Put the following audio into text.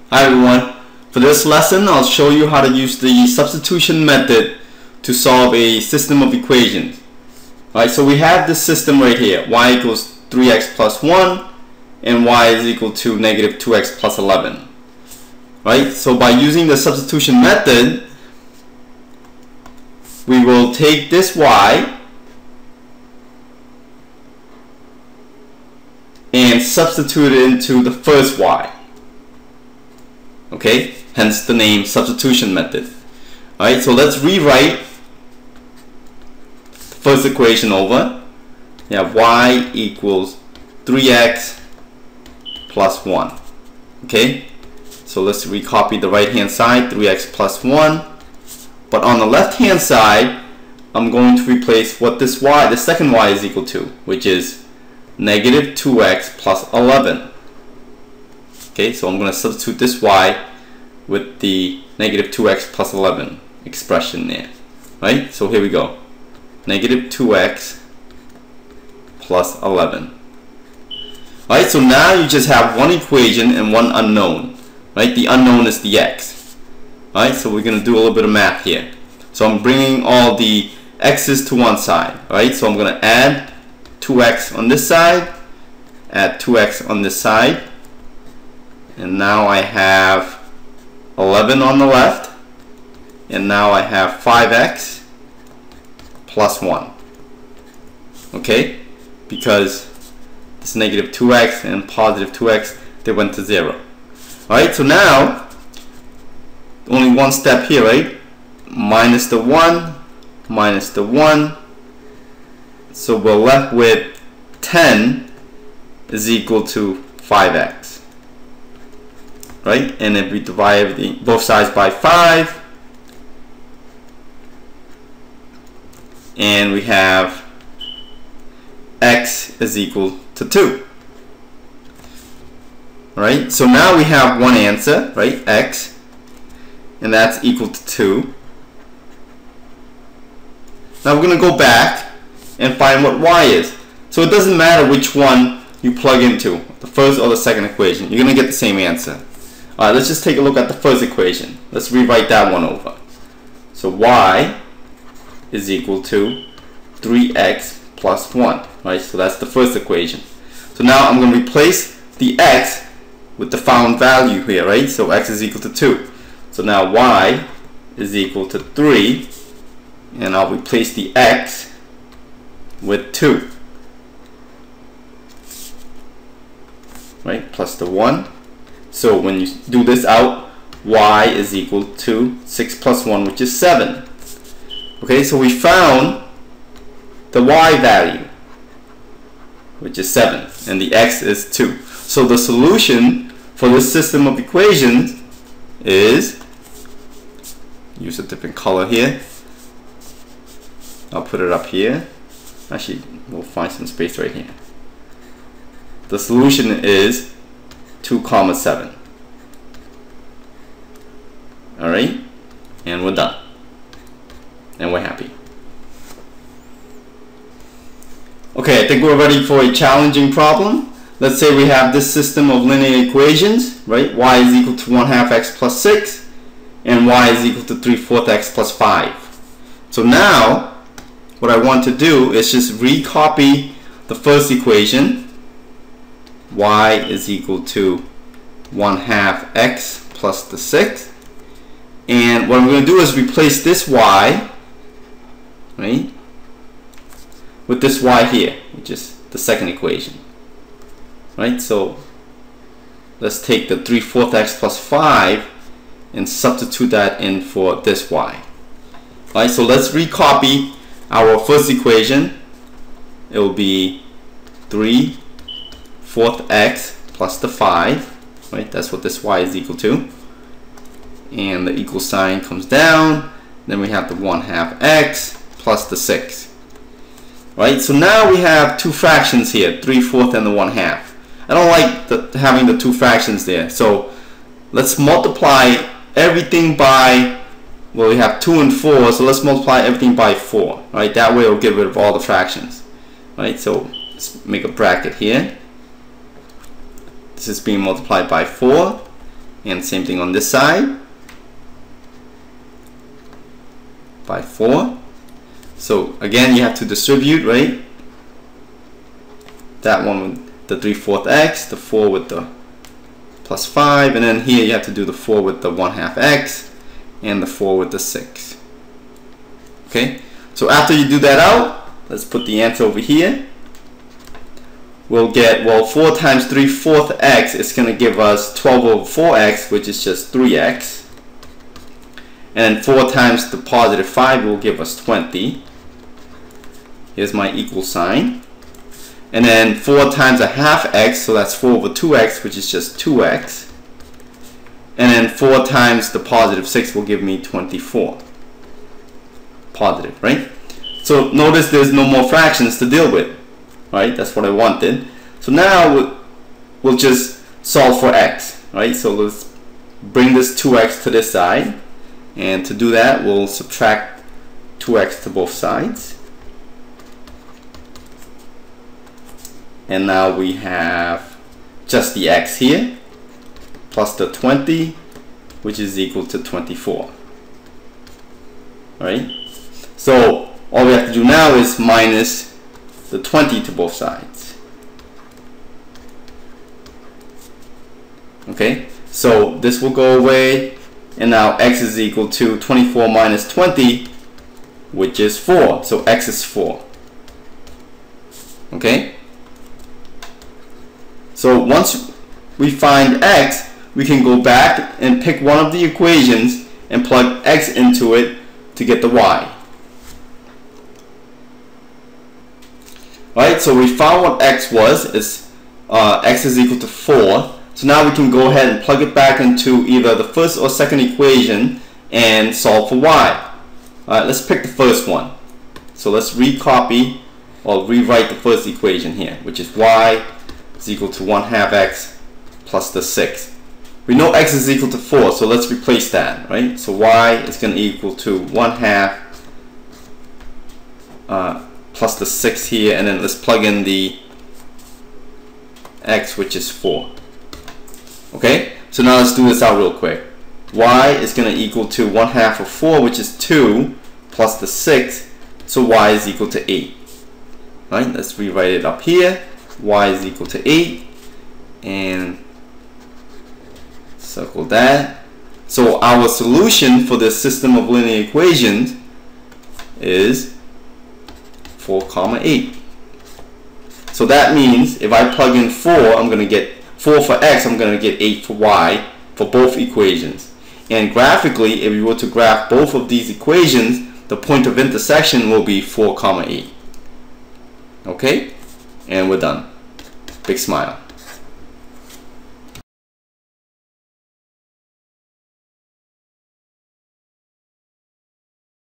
Hi everyone, for this lesson I'll show you how to use the substitution method to solve a system of equations. Alright, so we have this system right here, y equals 3x plus 1 and y is equal to negative 2x plus 11. Right, so by using the substitution method, we will take this y and substitute it into the first y. Okay, hence the name substitution method. Alright, so let's rewrite the first equation over. You have y equals 3x plus 1. Okay, so let's recopy the right hand side, 3x plus 1. But on the left hand side, I'm going to replace what this y, the second y is equal to, which is negative 2x plus 11. Okay, so I'm going to substitute this y with the negative 2x plus 11 expression there. Right? So here we go. Negative 2x plus 11. Alright, so now you just have one equation and one unknown. Right? The unknown is the x. Alright, so we're going to do a little bit of math here. So I'm bringing all the x's to one side. Alright, so I'm going to add 2x on this side, add 2x on this side. And now I have 11 on the left, and now I have 5x plus 1. Okay, because this negative 2x and positive 2x, they went to 0. Alright, so now only one step here, right? Minus the 1, minus the 1. So we're left with 10 is equal to 5x. Right? And if we divide both sides by 5, and we have x is equal to 2. Right? So now we have one answer, right? X, and that's equal to 2. Now we're going to go back and find what y is. So it doesn't matter which one you plug into, the first or the second equation. You're going to get the same answer. Alright, let's just take a look at the first equation. Let's rewrite that one over. So y is equal to 3x plus 1. Right, so that's the first equation. So now I'm going to replace the x with the found value here, right? So x is equal to 2. So now y is equal to 3, and I'll replace the x with 2. Right, plus the 1. So when you do this out, y is equal to 6 plus 1, which is 7. Okay, so we found the y value, which is 7, and the x is 2. So the solution for this system of equations is, use a different color here. I'll put it up here. Actually, we'll find some space right here. The solution is 2, 7. Alright, and we're done. And we're happy. Okay, I think we're ready for a challenging problem. Let's say we have this system of linear equations, right? Y is equal to 1/2 x plus 6, and y is equal to 3/4 x plus 5. So now, what I want to do is just recopy the first equation. Y is equal to 1/2 x plus the 6, and what I'm going to do is replace this y, right, with this y here, which is the second equation. Right, so let's take the 3/4 x plus 5 and substitute that in for this y. Right, so let's recopy our first equation. It will be 3/4 x plus the 5. Right, that's what this y is equal to. And the equal sign comes down. Then we have the 1/2 x plus the 6. Right, so now we have two fractions here, 3/4 and the 1/2. I don't like having the two fractions there. So let's multiply everything by, well, we have 2 and 4, so let's multiply everything by 4. Right, that way it'll get rid of all the fractions. Right, so let's make a bracket here. This is being multiplied by 4, and same thing on this side, by 4. So again, you have to distribute, right? That one with the 3/4 x, the 4 with the plus 5, and then here you have to do the 4 with the 1/2 x, and the 4 with the 6. Okay, so after you do that out, let's put the answer over here. We'll get, well, 4 times 3/4 x is going to give us 12/4x, which is just 3x. And 4 times the positive 5 will give us 20. Here's my equal sign. And then 4 times 1/2 x, so that's 4/2x, which is just 2x. And then 4 times the positive 6 will give me 24. Positive, right? So notice there's no more fractions to deal with, right? That's what I wanted. So now we'll just solve for x, right? So let's bring this 2x to this side. And to do that, we'll subtract 2x to both sides. And now we have just the x here, plus the 20, which is equal to 24. Right? So all we have to do now is minus the 20 to both sides. Okay? So this will go away. And now x is equal to 24 minus 20, which is 4. So x is 4. Okay? So once we find x, we can go back and pick one of the equations and plug x into it to get the y. Alright, so we found what x was. It's x is equal to 4. So now we can go ahead and plug it back into either the first or second equation and solve for y. Alright, let's pick the first one. So let's recopy or rewrite the first equation here, which is y is equal to 1/2 x plus the 6. We know x is equal to 4, so let's replace that, right? So y is going to equal to 1/2 plus the 6 here, and then let's plug in the x, which is 4. Okay, so now let's do this out real quick. Y is going to equal to 1/2 of 4, which is 2, plus the 6, so y is equal to 8. Right, let's rewrite it up here. Y is equal to 8, and circle that. So our solution for this system of linear equations is 4, 8. So that means if I plug in 4, I'm going to get 4 for x, I'm going to get 8 for y for both equations. And graphically, if we were to graph both of these equations, the point of intersection will be 4, 8. Okay? And we're done. Big smile.